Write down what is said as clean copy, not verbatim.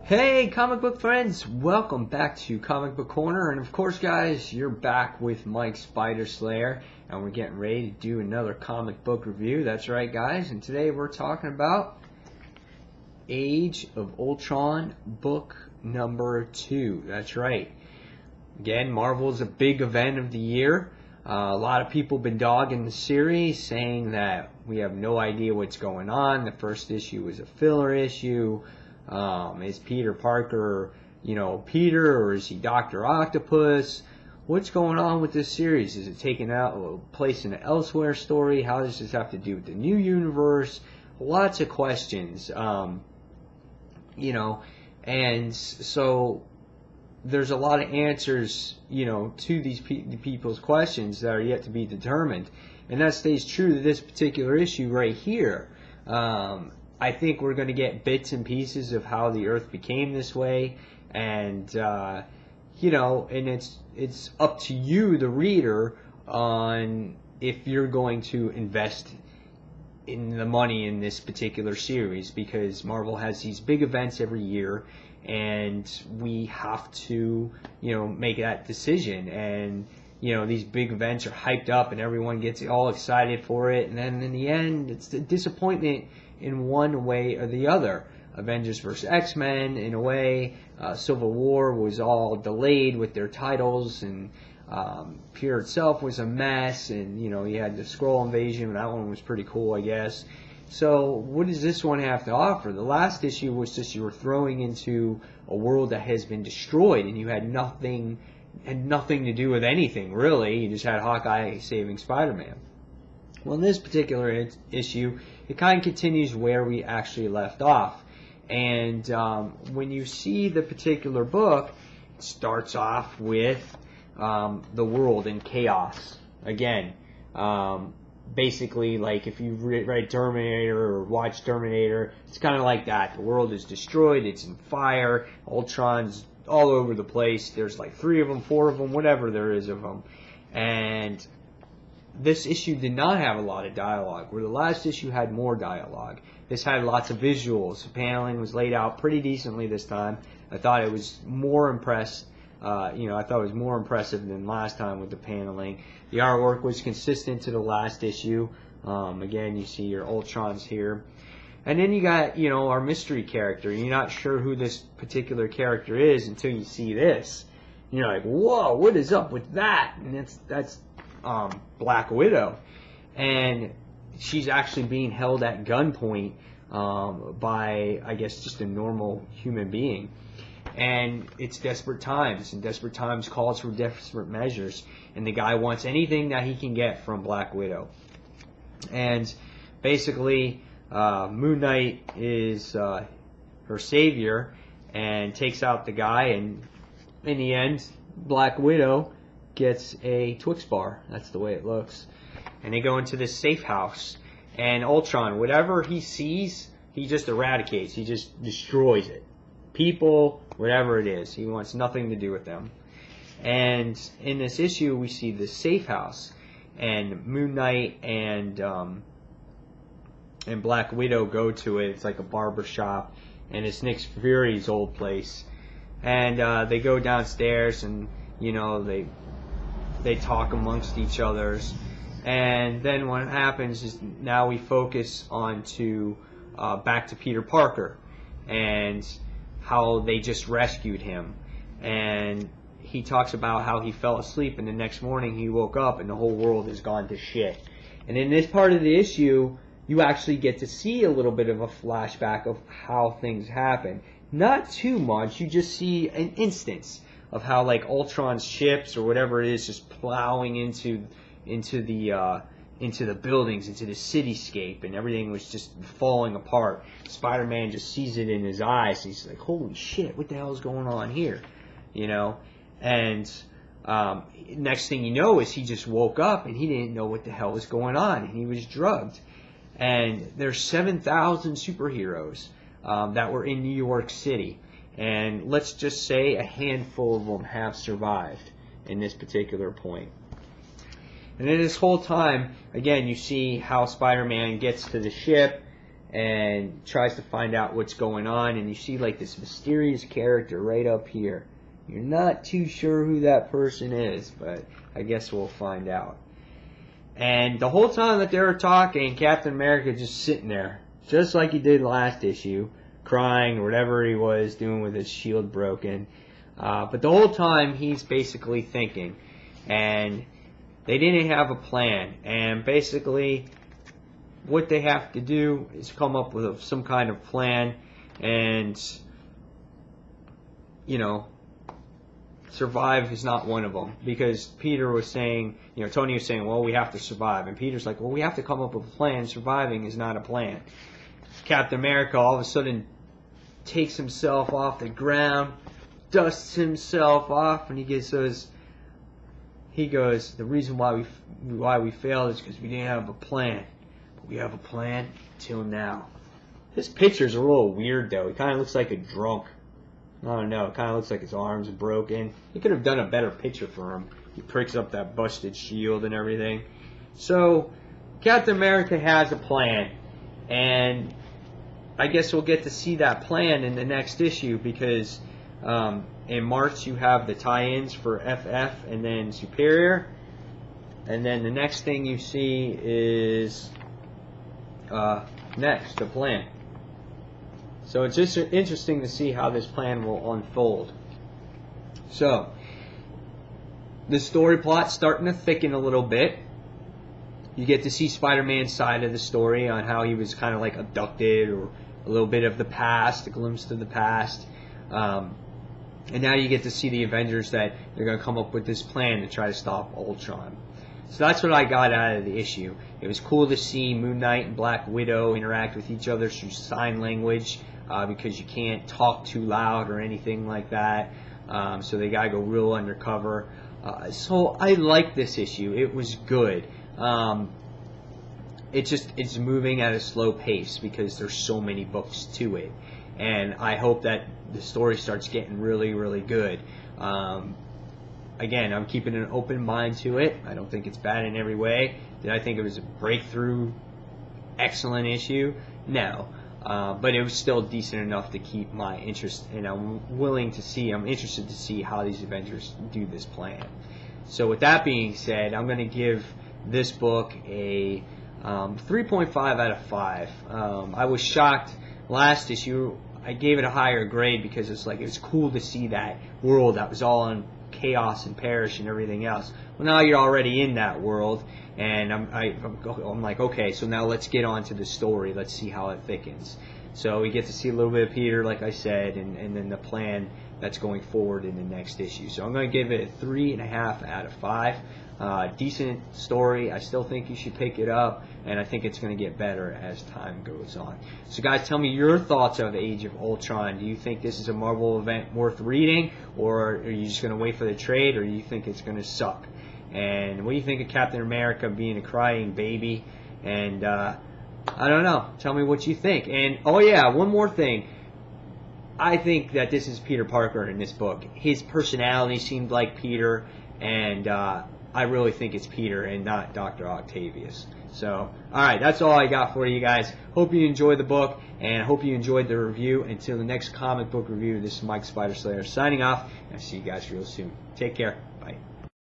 Hey comic book friends, welcome back to Comic Book Corner, and of course guys, you're back with Mike Spider Slayer, and we're getting ready to do another comic book review. That's right guys, and today we're talking about Age of Ultron book number 2. That's right. Again, Marvel's a big event of the year. A lot of people have been dogging the series, saying that we have no idea what's going on. The first issue was a filler issue. Is Peter Parker, Peter, or is he Dr. Octopus? What's going on with this series? Is it taking place in an elsewhere story? How does this have to do with the new universe? Lots of questions, and so there's a lot of answers, to these people's questions that are yet to be determined, and that stays true to this particular issue right here. I think we're going to get bits and pieces of how the Earth became this way, and and it's up to you, the reader, on if you're going to invest in the money in this particular series, because Marvel has these big events every year, and we have to, make that decision. And these big events are hyped up, and everyone gets all excited for it, and then in the end, it's a disappointment in one way or the other. Avengers vs. X-Men, in a way. Civil War was all delayed with their titles, and Pure itself was a mess, and you had the Skrull invasion, and that one was pretty cool, I guess. So what does this one have to offer? The last issue was just you were throwing into a world that has been destroyed, and you had nothing to do with anything, really. You just had Hawkeye saving Spider-Man. Well, in this particular issue, it kind of continues where we actually left off. And when you see the particular book, it starts off with the world in chaos. Again, basically, like if you read Terminator or watch Terminator, it's kind of like that. The world is destroyed, it's in fire, Ultron's all over the place. There's like 3 of them, 4 of them, whatever there is of them. And this issue did not have a lot of dialogue, where the last issue had more dialogue. This had lots of visuals. The paneling was laid out pretty decently this time. I thought it was more impressed. I thought it was more impressive than last time with the paneling. The artwork was consistent to the last issue. Again, you see your Ultrons here. And then you got, our mystery character. You're not sure who this particular character is until you see this. And you're like, whoa, what is up with that? And that's Black Widow, and she's actually being held at gunpoint by, I guess, just a normal human being. And it's desperate times, and desperate times calls for desperate measures, and the guy wants anything that he can get from Black Widow. And basically, Moon Knight is her savior and takes out the guy, and in the end, Black Widow gets a Twix bar. That's the way it looks. And they go into this safe house, and Ultron, whatever he sees, he just eradicates. He just destroys it. People, whatever it is, he wants nothing to do with them. And in this issue, we see this safe house, and Moon Knight and Black Widow go to it. It's like a barber shop, and it's Nick Fury's old place. And they go downstairs, and they talk amongst each others, and then what happens is now we focus on to back to Peter Parker and how they just rescued him, and he talks about how he fell asleep and the next morning he woke up and the whole world has gone to shit. And in this part of the issue, you actually get to see a little bit of a flashback of how things happen. Not too much, you just see an instance of how, like, Ultron's ships or whatever it is just plowing into the buildings, into the cityscape, and everything was just falling apart. Spider-Man just sees it in his eyes. He's like, "Holy shit! What the hell is going on here?" And next thing you know is he just woke up and he didn't know what the hell was going on, and he was drugged. And there's 7,000 superheroes that were in New York City. And let's just say a handful of them have survived in this particular point. And then this whole time, again, you see how Spider-Man gets to the ship, and tries to find out what's going on, and you see like this mysterious character right up here. You're not too sure who that person is, but I guess we'll find out. And the whole time that they were talking, Captain America just sitting there, just like he did last issue, crying or whatever he was doing with his shield broken. But the whole time he's basically thinking, and they didn't have a plan, and basically what they have to do is come up with some kind of plan, and you know, survive is not one of them, because Peter was saying, you know, Tony was saying, well, we have to survive, and Peter's like, well, we have to come up with a plan. Surviving is not a plan. Captain America all of a sudden takes himself off the ground, dusts himself off, and he goes, the reason why we failed is because we didn't have a plan. But we have a plan till now. This picture's a little weird though. He kind of looks like a drunk. I don't know. It kind of looks like his arms are broken. He could have done a better picture for him. He pricks up that busted shield and everything. So Captain America has a plan, and I guess we'll get to see that plan in the next issue, because in March you have the tie-ins for FF and then Superior, and then the next thing you see is next, the plan. So it's just interesting to see how this plan will unfold. So the story plot's starting to thicken a little bit. You get to see Spider-Man's side of the story on how he was kind of like abducted, or a little bit of the past, a glimpse to the past. And now you get to see the Avengers, that they're going to come up with this plan to try to stop Ultron. So that's what I got out of the issue. It was cool to see Moon Knight and Black Widow interact with each other through sign language, because you can't talk too loud or anything like that. So they got to go real undercover. So I like this issue. It was good. It's moving at a slow pace because there's so many books to it, and I hope that the story starts getting really, really good. Again, I'm keeping an open mind to it. I don't think it's bad in every way. Did I think it was a breakthrough, excellent issue? No, but it was still decent enough to keep my interest, and I'm interested to see how these Avengers do this plan. So with that being said, I'm going to give this book a 3.5 out of 5. I was shocked last issue. I gave it a higher grade because it was cool to see that world that was all in chaos and perish and everything else. Well, now you're already in that world, and I'm like, okay, so now let's get on to the story. Let's see how it thickens. So we get to see a little bit of Peter, like I said, and then the plan that's going forward in the next issue. So I'm going to give it a 3.5 out of 5. Decent story. I still think you should pick it up, and I think it's going to get better as time goes on. So guys, tell me your thoughts of Age of Ultron. Do you think this is a Marvel event worth reading, or are you just going to wait for the trade, or do you think it's going to suck? And what do you think of Captain America being a crying baby? And I don't know. Tell me what you think. And oh yeah, one more thing. I think that this is Peter Parker in this book. His personality seemed like Peter, and I really think it's Peter and not Dr. Octavius. So, alright, that's all I got for you guys. Hope you enjoyed the book, and hope you enjoyed the review. Until the next comic book review, this is Mike Spider Slayer signing off, and I'll see you guys real soon. Take care.